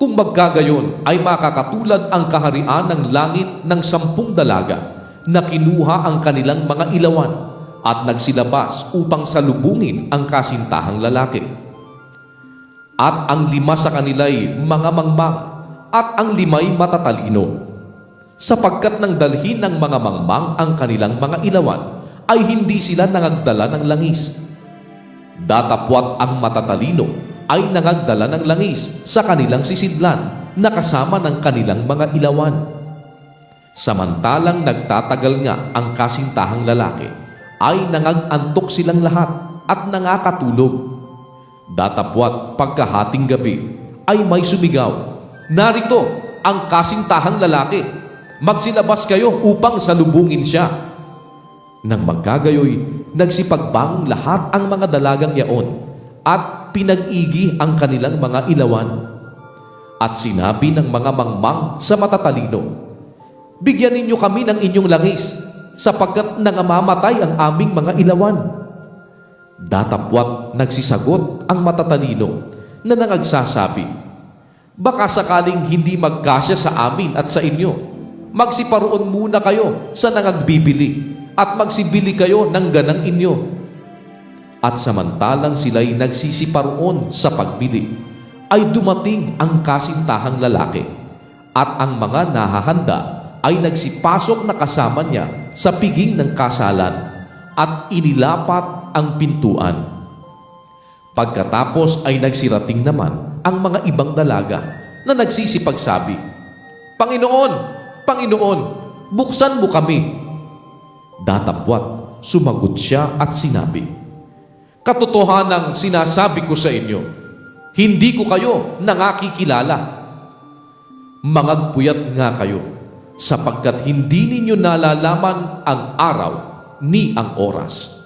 Kung magkagayon ay makakatulad ang kaharian ng langit ng 10 dalaga na kinuha ang kanilang mga ilawan at nagsilabas upang salubungin ang kasintahang lalaki. At ang 5 sa kanila'y mga mangmang at ang 5'y matatalino, sapagkat nang dalhin ng mga mangmang ang kanilang mga ilawan ay hindi sila nangagdala ng langis. Datapwat ang matatalino ay nangagdala ng langis sa kanilang sisidlan na kasama ng kanilang mga ilawan. Samantalang nagtatagal nga ang kasintahang lalaki, ay nangagantok silang lahat at nangakatulog. Datapwat pagkahating gabi ay may sumigaw, "Narito ang kasintahang lalaki, magsilabas kayo upang salubungin siya." Nang magkagayoy, nagsipagbangon lahat ang mga dalagang yaon at pinag-igi ang kanilang mga ilawan. At sinabi ng mga mangmang sa matatalino, "Bigyan ninyo kami ng inyong langis, sapagkat nangamamatay ang aming mga ilawan." Datapwat nagsisagot ang matatalino na nangagsasabi, "Baka sakaling hindi magkasya sa amin at sa inyo, magsiparoon muna kayo sa nangagbibili at magsibili kayo ng ganang inyo." At samantalang sila'y nagsisiparoon sa pagbili, ay dumating ang kasintahang lalaki, at ang mga nahahanda ay nagsipasok na kasama niya sa piging ng kasalan, at inilapat ang pintuan. Pagkatapos ay nagsirating naman ang mga ibang dalaga na nagsisipagsabi, "Panginoon, Panginoon, buksan mo kami." Datapwat sumagot siya at sinabi, "Katotohanang sinasabi ko sa inyo, hindi ko kayo nangakikilala. Mangagpuyat nga kayo, sapagkat hindi ninyo nalalaman ang araw ni ang oras.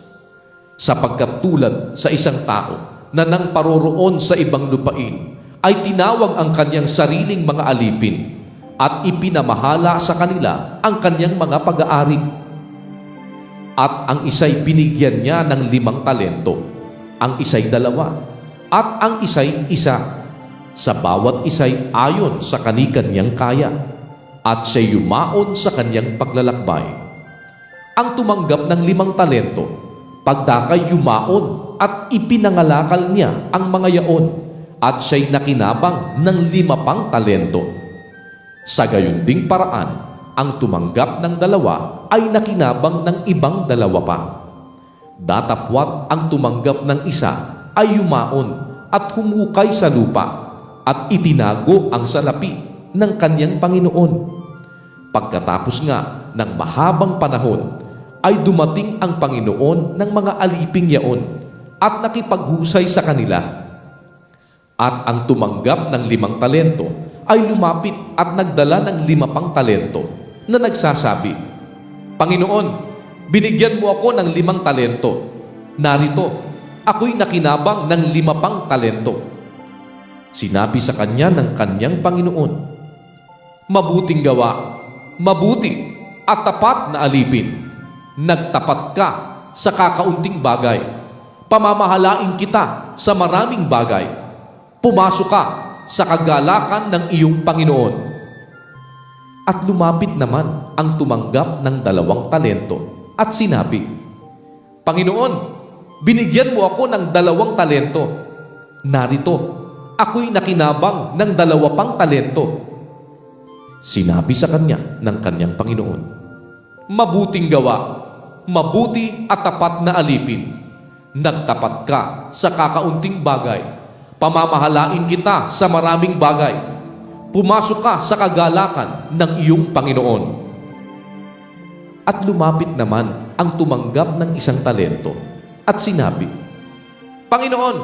Sapagkat tulad sa isang tao na nang paroroon sa ibang lupain, ay tinawag ang kanyang sariling mga alipin at ipinamahala sa kanila ang kanyang mga pag-aari. At ang isa'y binigyan niya ng 5 talento, ang isa'y 2, at ang isa'y 1. Sa bawat isa'y ayon sa kani-kanyang kaya, at siya'y yumaon sa kanyang paglalakbay. Ang tumanggap ng 5 talento, pagdakay yumaon at ipinangalakal niya ang mga yaon, at siya'y nakinabang ng 5 pang talento. Sa gayon ding paraan, ang tumanggap ng 2 ay nakinabang ng ibang 2 pa. Datapwat ang tumanggap ng 1 ay yumaon at humukay sa lupa at itinago ang salapi ng kanyang Panginoon. Pagkatapos nga ng mahabang panahon, ay dumating ang Panginoon ng mga aliping yaon at nakipaghusay sa kanila. At ang tumanggap ng 5 talento ay lumapit at nagdala ng 5 pang talento, na nagsasabi, "Panginoon, binigyan mo ako ng 5 talento. Narito, ako'y nakinabang ng 5 pang talento." Sinabi sa kanya ng kanyang Panginoon, "Mabuting gawa, mabuti at tapat na alipin. Nagtapat ka sa kakaunting bagay. Pamamahalain kita sa maraming bagay. Pumasok ka sa kagalakan ng iyong Panginoon." At lumapit naman ang tumanggap ng 2 talento at sinabi, "Panginoon, binigyan mo ako ng 2 talento. Narito, ako'y nakinabang ng 2 pang talento." Sinabi sa kanya ng kanyang Panginoon, "Mabuting gawa, mabuti at tapat na alipin. Nagtapat ka sa kakaunting bagay. Pamamahalain kita sa maraming bagay. Pumasok ka sa kagalakan ng iyong Panginoon." At lumapit naman ang tumanggap ng 1 talento at sinabi, "Panginoon,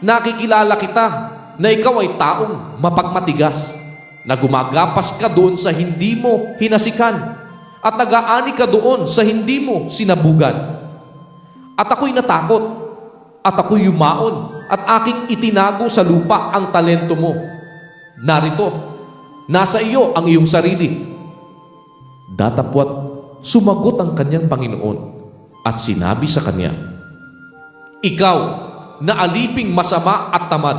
nakikilala kita na ikaw ay taong mapagmatigas, na gumagapas ka doon sa hindi mo hinasikan at nag-aani ka doon sa hindi mo sinabugan. At ako'y natakot at ako'y yumaon at aking itinago sa lupa ang talento mo. Narito, nasa iyo ang iyong sarili." Datapwat sumagot ang kanyang Panginoon at sinabi sa kanya, "Ikaw na aliping masama at tamad,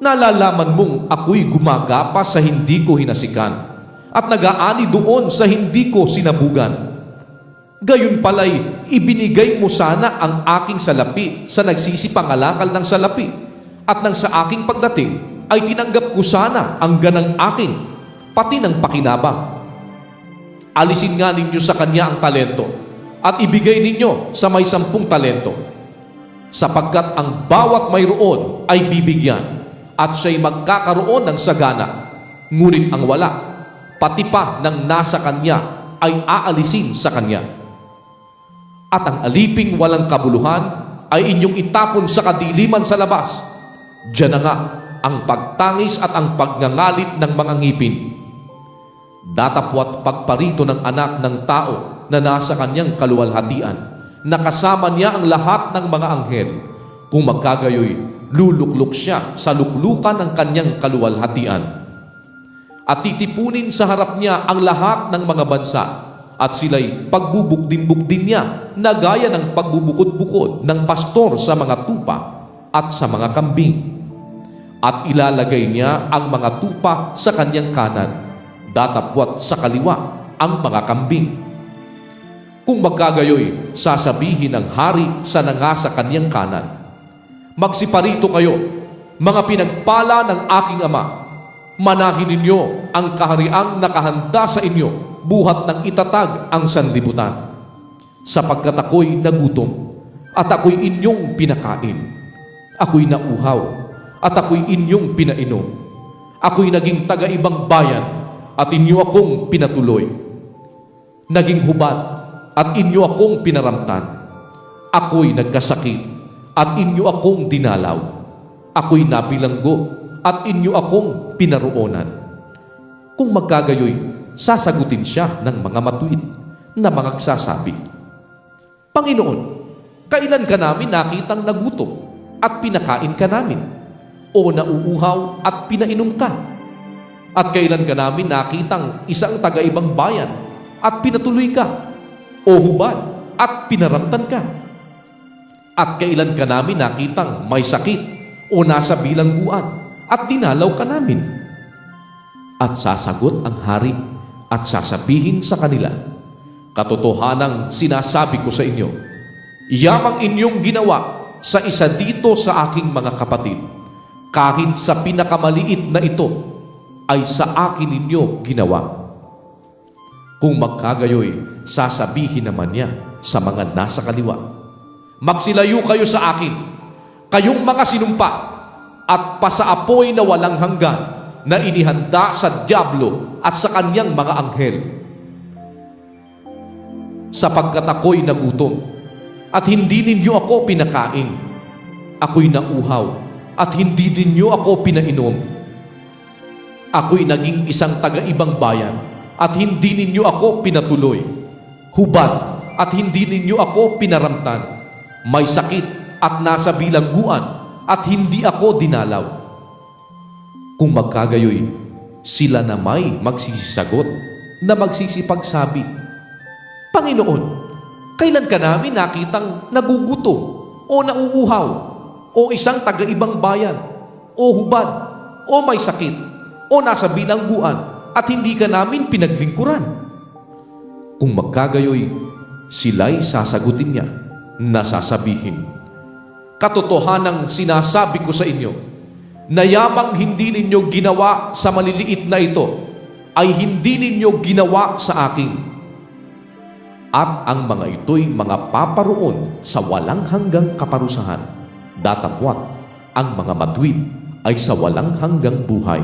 Nalalaman mong ako'y gumagapa sa hindi ko hinasikan at nag-aani doon sa hindi ko sinabugan. Gayon pala'y ibinigay mo sana ang aking salapi sa nagsisipangalakal ng salapi at nang sa aking pagdating ay tinanggap ko sana ang ganang aking pati ng pakinabang. Alisin nga ninyo sa kanya ang talento at ibigay ninyo sa may 10 talento, sapagkat ang bawat mayroon ay bibigyan at siya'y magkakaroon ng sagana, ngunit ang wala, pati pa ng nasa kanya ay aalisin sa kanya. At ang aliping walang kabuluhan ay inyong itapon sa kadiliman sa labas. Diyan na nga ang pagtangis at ang pagngangalit ng mga ngipin. Datapwat pagparito ng anak ng tao na nasa kanyang kaluwalhatian, nakasama niya ang lahat ng mga anghel. Kung magkagayoy, luluklok siya sa luklukan ng kanyang kaluwalhatian. At titipunin sa harap niya ang lahat ng mga bansa, at sila'y pagbubukdin-bukdin niya na gaya ng pagbubukod-bukod ng pastor sa mga tupa at sa mga kambing. At ilalagay niya ang mga tupa sa kanyang kanan, datapwat sa kaliwa ang mga kambing. Kung magkagayoy, sasabihin ng hari sa nangasa kanyang kanan, magsiparito kayo, mga pinagpala ng aking ama. Manahin ninyo ang kahariang nakahanda sa inyo, buhat ng itatag ang sanlibutan. Sapagkat ako'y nagutom, at ako'y inyong pinakain. Ako'y nauhaw, at ako'y inyong pinainom. Ako'y naging taga-ibang bayan, at inyo akong pinatuloy. Naging hubad, at inyo akong pinaramtan. Ako'y nagkasakit, at inyo akong dinalaw. Ako'y nabilanggo, at inyo akong pinaroonan. Kung magkagayoy, sasagutin siya ng mga matuwid na mga nagsasabi, Panginoon, kailan ka namin nakitang nagutom at pinakain ka namin? O nauuhaw at pinainom ka? At kailan ka namin nakitang isang taga-ibang bayan at pinatuloy ka? O hubad at pinaramtan ka? At kailan ka namin nakitang may sakit o nasa bilangguan at dinalaw ka namin? At sasagot ang hari at sasabihin sa kanila, katotohanang sinasabi ko sa inyo, yamang inyong ginawa sa isa dito sa aking mga kapatid, kahit sa pinakamaliit na ito, ay sa akin ninyo ginawa. Kung magkagayoy, sasabihin naman niya sa mga nasa kaliwa, magsilayo kayo sa akin, kayong mga sinumpa, at pasaapoy na walang hanggan, na inihanda sa dyablo at sa kanyang mga anghel. Sapagkat ako'y nagutom, at hindi ninyo ako pinakain. Ako'y nauhaw, at hindi ninyo ako pinainom. Ako'y naging isang taga-ibang bayan, at hindi ninyo ako pinatuloy. Hubad, at hindi ninyo ako pinaramtan. May sakit, at nasa bilangguan, at hindi ako dinalaw. Kung magkagayoy, sila na may magsisisagot na magsisipagsabi, Panginoon, kailan ka namin nakitang nagugutom o nauuhaw o isang taga-ibang bayan o hubad o may sakit o nasa bilangguan at hindi ka namin pinaglingkuran? Kung magkagayoy, sila'y sasagutin niya na sasabihin, katotohanang sinasabi ko sa inyo, na yamang hindi ninyo ginawa sa maliliit na ito, ay hindi ninyo ginawa sa akin. At ang mga ito'y mga paparoon sa walang hanggang kaparusahan, datapwat ang mga matuwid ay sa walang hanggang buhay.